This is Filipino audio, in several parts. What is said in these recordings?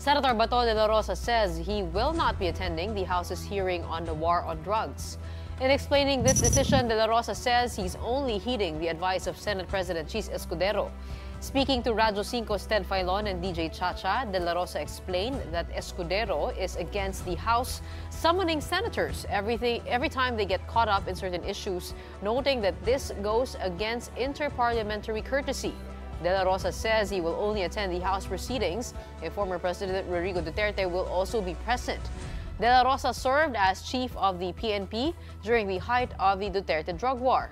Senator Bato de la Rosa says he will not be attending the House's hearing on the war on drugs. In explaining this decision, de la Rosa says he's only heeding the advice of Senate President Chiz Escudero. Speaking to Radyo 5's Ted Filon and DJ Chacha, de la Rosa explained that Escudero is against the House summoning senators every time they get caught up in certain issues, noting that this goes against interparliamentary courtesy. De la Rosa says he will only attend the House proceedings if former President Rodrigo Duterte will also be present. De la Rosa served as chief of the PNP during the height of the Duterte drug war.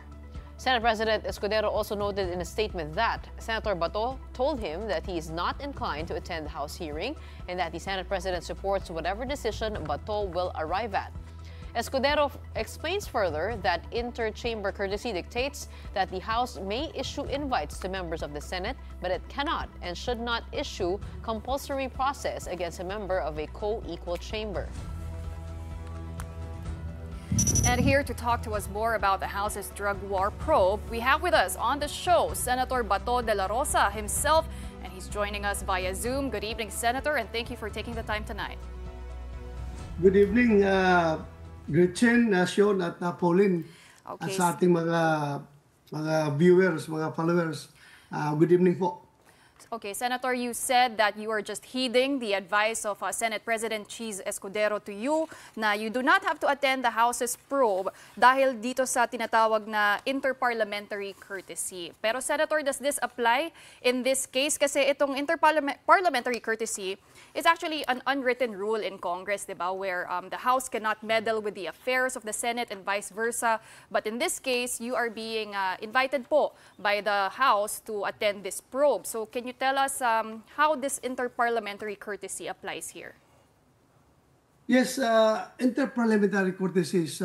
Senate President Escudero also noted in a statement that Senator Bato told him that he is not inclined to attend the House hearing and that the Senate President supports whatever decision Bato will arrive at. Escudero explains further that inter-chamber courtesy dictates that the House may issue invites to members of the Senate, but it cannot and should not issue compulsory process against a member of a co-equal chamber. And here to talk to us more about the House's drug war probe, we have with us on the show Senator Bato de la Rosa himself, and he's joining us via Zoom. Good evening, Senator, and thank you for taking the time tonight. Good evening, Gretchen, Sean at Pauline, at sa ating mga viewers, mga followers. Good evening po. Okay, Senator, you said that you are just heeding the advice of Senate President Chiz Escudero to you na you do not have to attend the House's probe dahil dito sa tinatawag na interparliamentary courtesy. Pero Senator, does this apply in this case? Kasi itong interparliamentary courtesy is actually an unwritten rule in Congress, di ba? Where the House cannot meddle with the affairs of the Senate and vice versa. But in this case, you are being invited po by the House to attend this probe. So can you tell us how this interparliamentary courtesy applies here? Yes, interparliamentary courtesy is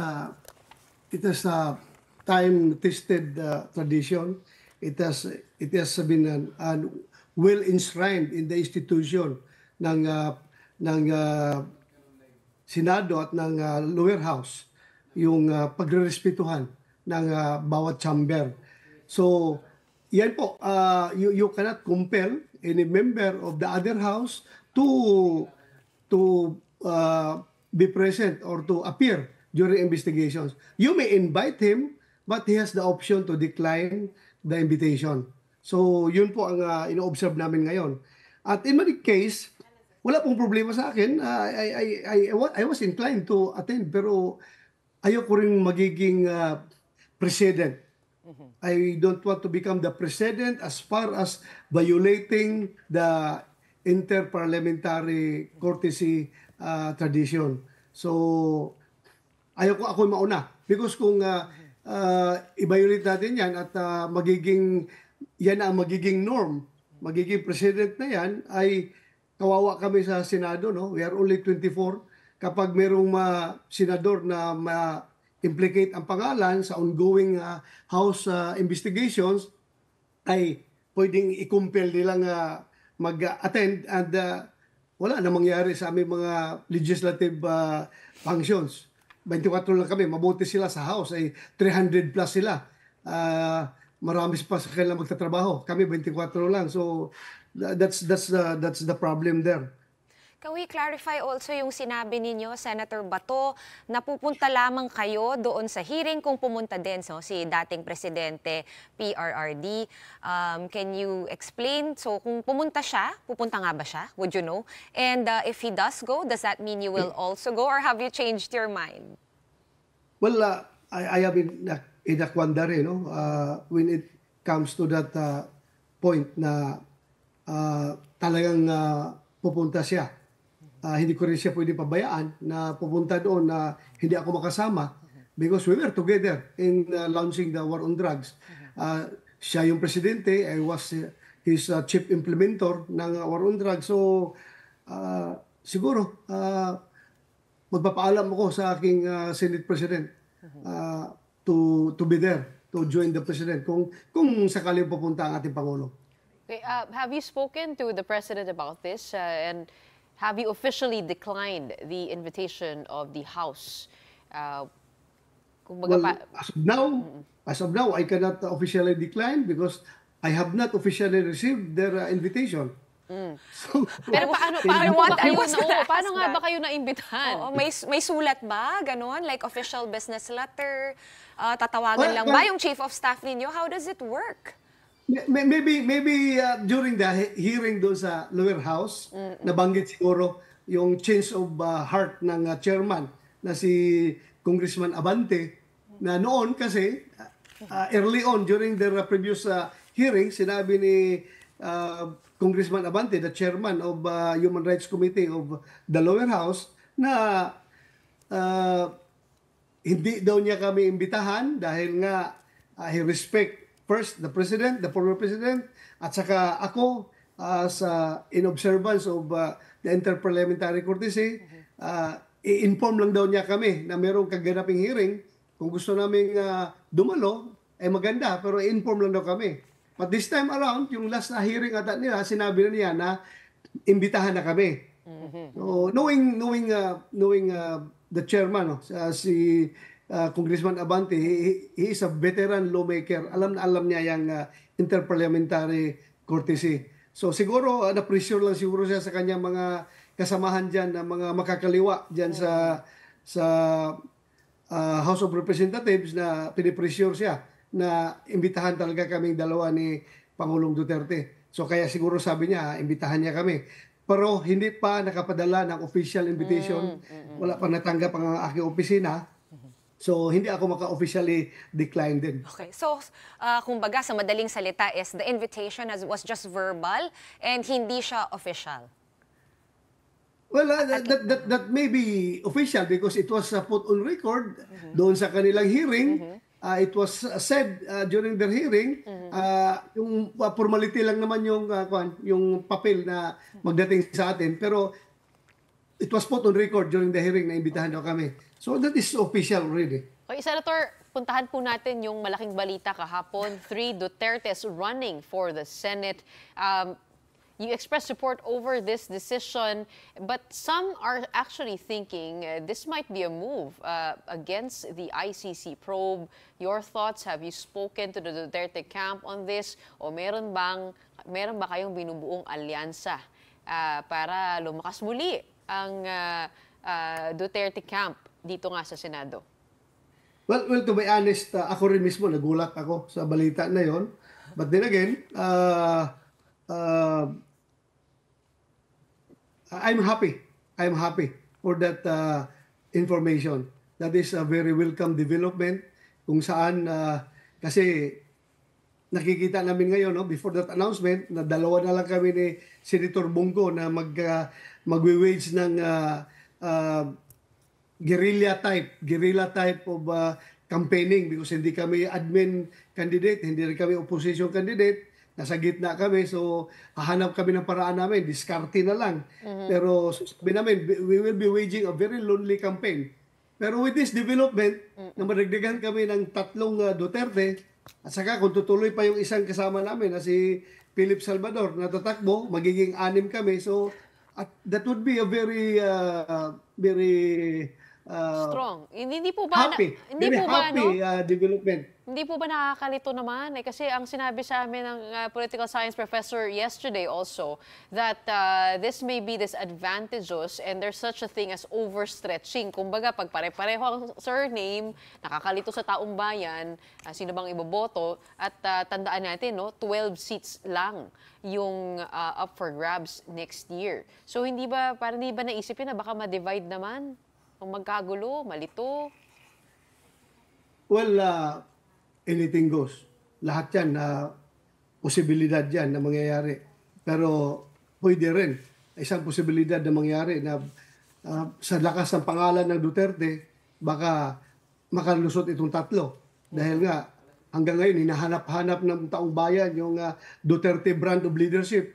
it has a time-tested tradition. It has been well enshrined in the institution ng Senado at ng lower house, yung pagrerespetuhan ng bawat chamber. So yan po, you cannot compel any member of the other house to be present or to appear during investigations. You may invite him, but he has the option to decline the invitation. So yun po ang ino-observe namin ngayon. At in my case, wala pong problema sa akin. I was inclined to attend, pero ayoko rin magiging president. I don't want to become the president as far as violating the interparliamentary courtesy tradition. So, ayoko ako mauna. Because kung i-violate natin yan at yan ang magiging norm, magiging president na yan, ay kawawa kami sa Senado, no? We are only 24. Kapag merong senador na implicate ang pangalan sa ongoing House investigations, ay pwedeng i-compel nilang mag-attend and wala na mangyari sa aming mga legislative functions. 24 lang kami, mabuti sila sa House, ay 300 plus sila. Marami pa sa kanila magtatrabaho. Kami 24 lang. So that's the problem there. Can we clarify also yung sinabi ninyo, Senator Bato, na pupunta lamang kayo doon sa hearing kung pumunta din si dating Presidente PRRD. Can you explain? So kung pupunta nga ba siya? Would you know? And if he does go, does that mean you will also go or have you changed your mind? Well, I have been in a quandary, no? When it comes to that point na talagang pupunta siya. Hindi ko rin siya pwede pabayaan na pupunta doon na hindi ako makasama because we were together in launching the war on drugs. Siya yung presidente, I was his chief implementer ng war on drugs. So, siguro, magpapaalam ako sa aking Senate President to be there, to join the President kung sakaling pupunta ang ating Pangulo. Okay, have you spoken to the President about this and have you officially declined the invitation of the House? Well, as of now, I cannot officially decline because I have not officially received their invitation. So, Pero paano I ba want- I kayo was gonna ask paano nga that. ba kayo naimbitahan? Oo, may sulat ba? Ganon? Like official business letter? Tatawagan Well, lang ba yung chief of staff ninyo? How does it work? maybe during the hearing doon sa lower house, nabanggit siguro yung change of heart ng chairman na si Congressman Abante, na noon kasi early on during their previous hearing, sinabi ni Congressman Abante, the chairman of Human Rights Committee of the lower house, na hindi daw niya kami imbitahan dahil nga he respect first the president, the former president, at saka ako in observance of the Interparliamentary courtesy, i-inform lang daw niya kami na mayroong kaganaping hearing. Kung gusto namin dumalo, ay maganda, pero i-inform lang daw kami. But this time around, yung last na hearing ata nila, sinabi na niya na imbitahan na kami. So, knowing the chairman, si Congressman Abante, he is a veteran lawmaker. Alam na alam niya yung interparliamentary courtesy. So siguro na-pressure lang siguro siya sa kanyang mga kasamahan diyan, na mga makakaliwa diyan sa House of Representatives, na pinipressure siya na imbitahan talaga kaming dalawa ni Pangulong Duterte. So kaya siguro sabi niya, imbitahan niya kami. Pero hindi pa nakapadala ng official invitation. Wala pa natanggap ang aking opisina. So hindi ako maka-officially decline din. Okay. So, kumbaga sa madaling salita is the invitation was just verbal and hindi siya official. Well, that may be official because it was put on record doon sa kanilang hearing. It was said during their hearing, yung formality lang naman yung papel na magdating sa atin. Pero it was put on record during the hearing na imbitahan daw kami. So that is official already. Okay, Senator, puntahan po natin yung malaking balita kahapon. 3 Dutertes running for the Senate. You expressed support over this decision, but some are actually thinking this might be a move against the ICC probe. Your thoughts? Have you spoken to the Duterte camp on this? O meron ba kayong binubuong alyansa para lumakas muli ang Duterte camp dito nga sa Senado? Well, to be honest, ako rin mismo nagulat ako sa balita na yon. But then again, I'm happy for that information. That is a very welcome development kung saan kasi nakikita namin ngayon, no, before that announcement, na dalawa na lang kami ni Senator Bongo na magwe-wage ng guerrilla type of campaigning, because hindi kami admin candidate, hindi rin kami opposition candidate. Nasa gitna kami, so hahanap kami ng paraan namin, diskarte na lang. Pero sabi namin, we will be waging a very lonely campaign. Pero with this development, na madagdagan kami ng 3 Duterte, at saka kung tutuloy pa yung isang kasama namin na si Philip Salvador na tatakbo, magiging 6 kami. So that would be a very Strong. Hindi po ba happy development. Hindi po ba nakakalito naman? Kasi ang sinabi sa amin ng political science professor yesterday also that this may be disadvantageous and there's such a thing as overstretching. Kumbaga, pag pare-pareho ang surname, nakakalito sa taong bayan, sino bang iboboto, at tandaan natin, no, 12 seats lang yung up for grabs next year. So hindi ba naisipin na baka ma-divide naman? Kung magkagulo, malito? Well, anything goes. Lahat yan, posibilidad yan na mangyayari. Pero pwede rin, isang posibilidad na mangyayari na sa lakas ng pangalan ng Duterte, baka makalusot itong 3. Dahil nga, hanggang ngayon, hinahanap-hanap ng taong bayan yung Duterte brand of leadership.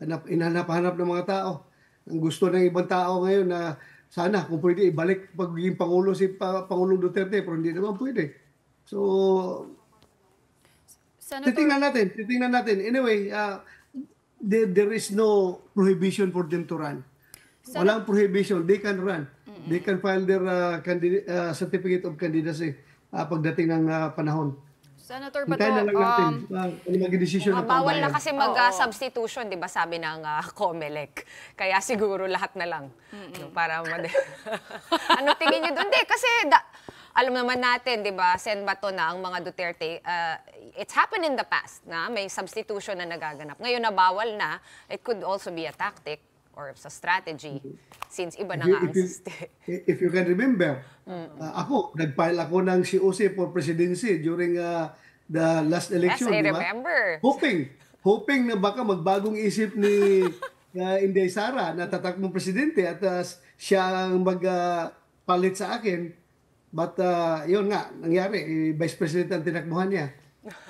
Hinahanap-hanap ng mga tao. Ang gusto ng ibang tao ngayon na sana kung pwede ibalik pagiging Pangulo si Pangulong Duterte, pero hindi naman pwede. So, Senator, titingnan natin. Anyway, there is no prohibition for them to run. Walang prohibition. They can run. They can file their certificate of candidacy pagdating ng panahon. Senator Bato, Hintayin na lang natin ano maging desisyon ng Bawal na pambayan. kasi mag-substitution, di ba, sabi ng COMELEC. Kaya siguro lahat na lang. No, para ano tingin niyo doon? Di, kasi alam naman natin, di ba, Sen Bato na ang mga Duterte, it's happened in the past na may substitution na nagaganap. Ngayon na bawal na, it could also be a tactic or sa strategy since iba na nga ang If you can remember, nag-file ako ng COC for presidency during the last election, Yes, I di ba? remember. Hoping na baka magbagong isip ni Inday Sara na tatakbong presidente at siya ang magpalit sa akin. But yun nga, nangyari, Vice President ang tinakbuhan niya.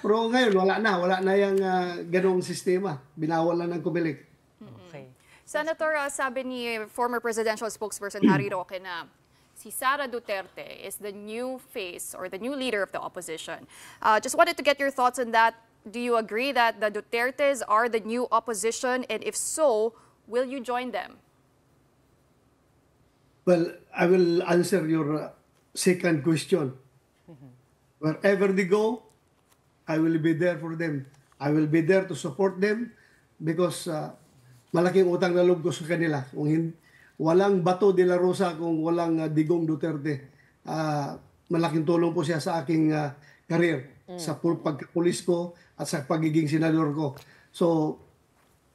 Pero ngayon, wala na yung ganong sistema. Binawal na ng COMELEC. Okay. Senator, sabi ni former presidential spokesperson Harry Roque na si Sara Duterte is the new face or the new leader of the opposition. Just wanted to get your thoughts on that. Do you agree that the Dutertes are the new opposition? And if so, will you join them? Well, I will answer your second question. Wherever they go, I will be there for them. I will be there to support them because malaking utang na loob ko sa kanila. Kung walang Bato de la Rosa, kung walang Digong Duterte, malaking tulong po siya sa aking career, sa pagkapulis ko at sa pagiging senador ko. So,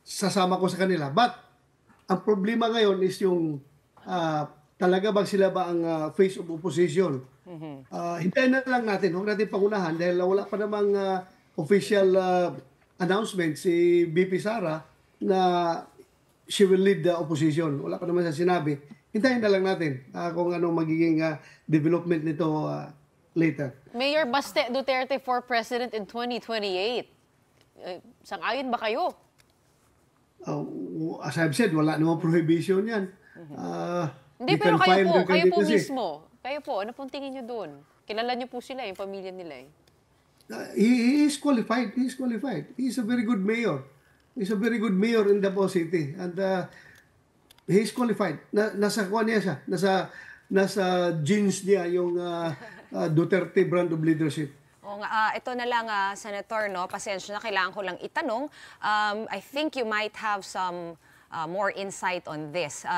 sasama ko sa kanila. But, ang problema ngayon is yung talaga bang sila ba ang face of opposition? Hintayin na lang natin, huwag natin pangunahan dahil wala pa namang official announcement si VP Sara na she will lead the opposition. Wala pa naman siya sinabi. Hintayin na lang natin kung ano magiging development nito later. Mayor Baste Duterte for president in 2028. Sang-ayon ba kayo? As I've said, wala namang prohibition yan. Hindi, pero kayo po mismo. Kayo po, ano pong tingin nyo doon? Kilala nyo po sila, yung pamilya nila eh. He is qualified. He is qualified. He is a very good mayor. He's a very good mayor in Davao City. And he is qualified. Nasa kuha niya siya. Nasa genes niya yung Duterte brand of leadership. O nga, ito na lang, Senator, no? Pasensya na, kailangan ko lang itanong. I think you might have some more insight on this.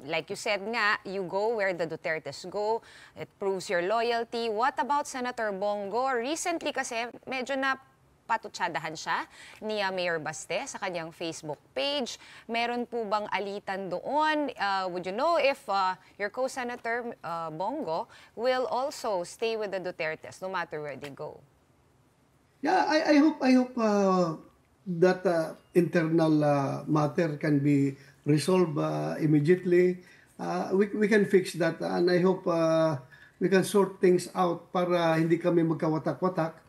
Like you said nga, you go where the Dutertes go. It proves your loyalty. What about Senator Bongo? Recently kasi, medyo na patutsadahan siya ni Mayor Baste sa kanyang Facebook page. Meron po bang alitan doon? Would you know if your co-Senator Bongo will also stay with the Dutertes no matter where they go? Yeah, I hope that internal matter can be resolved immediately. We can fix that and I hope we can sort things out para hindi kami magkawatak-watak.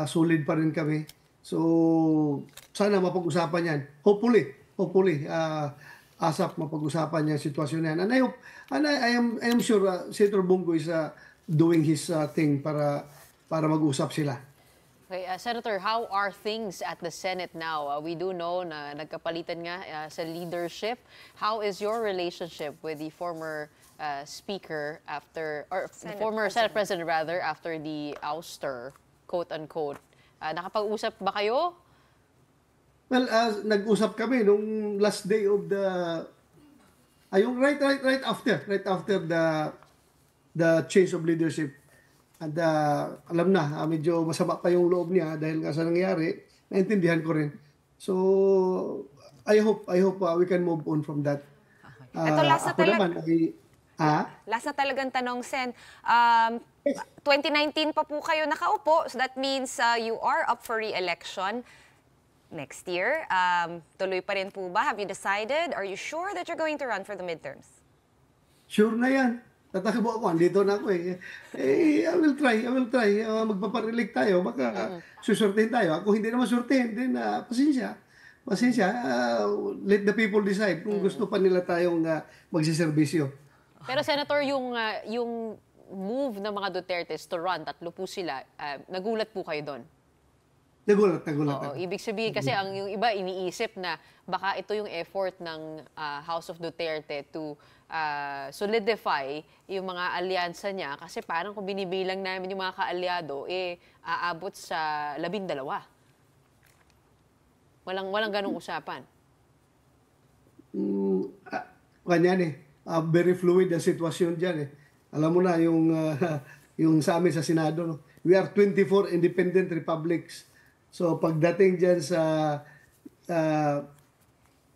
Solid pa rin kami. So, sana mapag-usapan yan. Hopefully, ASAP mapag-usapan yung sitwasyon yan. And I hope, and I am sure Senator Bongo is doing his thing para mag-usap sila. Okay, Senator, how are things at the Senate now? We do know na nagkapalitan nga sa leadership. How is your relationship with the former Speaker after, or former Senate President rather, after the ouster, quote-unquote? Nakapag-usap ba kayo? Well, nag-usap kami nung last day of the, yung right after the change of leadership. And alam na, medyo masama pa yung loob niya dahil nga sa nangyari, naintindihan ko rin. So, I hope we can move on from that. Ito, last na talaga. Last na talagang tanong, Sen. 2019 pa po kayo nakaupo, so that means you are up for re-election next year. Tuloy pa rin po ba? Have you decided? Are you sure that you're going to run for the midterms? Sure na yan. Tatakbo ako, andito na ako eh. I will try. Magpaparelect tayo, baka susurtein tayo. Ako hindi naman surtein, then pasensya. Let the people decide kung gusto pa nila tayong magsiservisyo. Pero Senator, yung move ng mga Dutertes to run, tatlo po sila, nagulat po kayo doon? Nagulat Oo, ako. ibig sabihin kasi yung iba iniisip na baka ito yung effort ng House of Duterte to solidify yung mga alyansa niya kasi parang kung binibilang namin yung mga kaalyado, aabot sa 12. Walang ganong usapan. Ganyan very fluid ang sitwasyon dyan Alam mo na yung, yung sa amin sa Senado, no? We are 24 independent republics. So pagdating dyan sa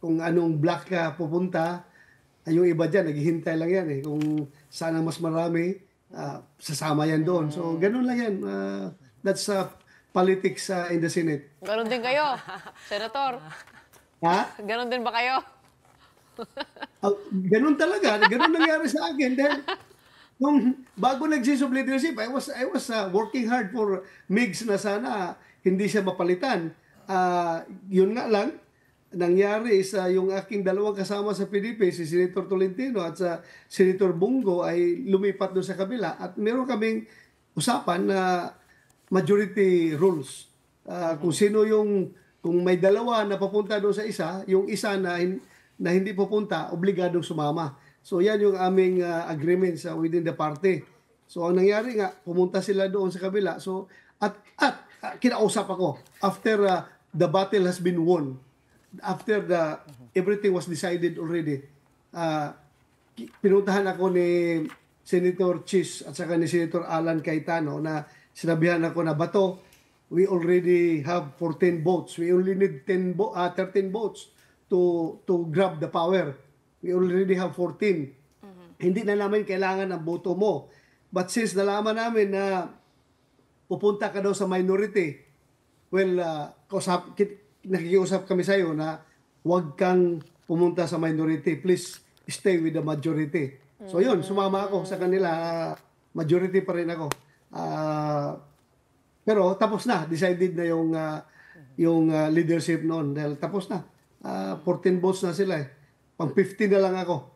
kung anong block ka pupunta, yung iba dyan, naghihintay lang yan Kung sana mas marami, sasama yan doon. So ganun lang yan. That's politics in the Senate. Ganon din kayo, Senator. Ha? Ganon din ba kayo? Ganun talaga. Ganun nangyari sa akin. Dahil bago nag-change of leadership, I was working hard for Migs na sana hindi siya mapalitan. Yun nga lang, nangyari is yung aking dalawang kasama sa PDP, si Senator Tolentino at sa Senator Bungo ay lumipat doon sa kabila. At meron kaming usapan na majority rules. Kung sino kung may dalawa na papunta doon sa isa, yung isa na hindi pupunta, obligadong sumama. So yan yung aming agreement within the party. So ang nangyari nga, pumunta sila doon sa kabila. So at kinausap ako after the battle has been won. After everything was decided already. Pinuntahan ako ni Senator Chiz at saka ni Senator Alan Cayetano na sinabihan ako na, Bato, we already have 14 votes. We only need 13 votes to grab the power. We already have 14. Hindi na namin kailangan ng boto mo. But since nalaman namin na pupunta ka daw sa minority, well, nakikiusap kami sa iyo na huwag kang pumunta sa minority. Please stay with the majority. So yun, sumama ako sa kanila. Majority pa rin ako. Pero tapos na. Decided na yung leadership noon. Dahil tapos na. 14 votes na sila Pang 50 na lang ako.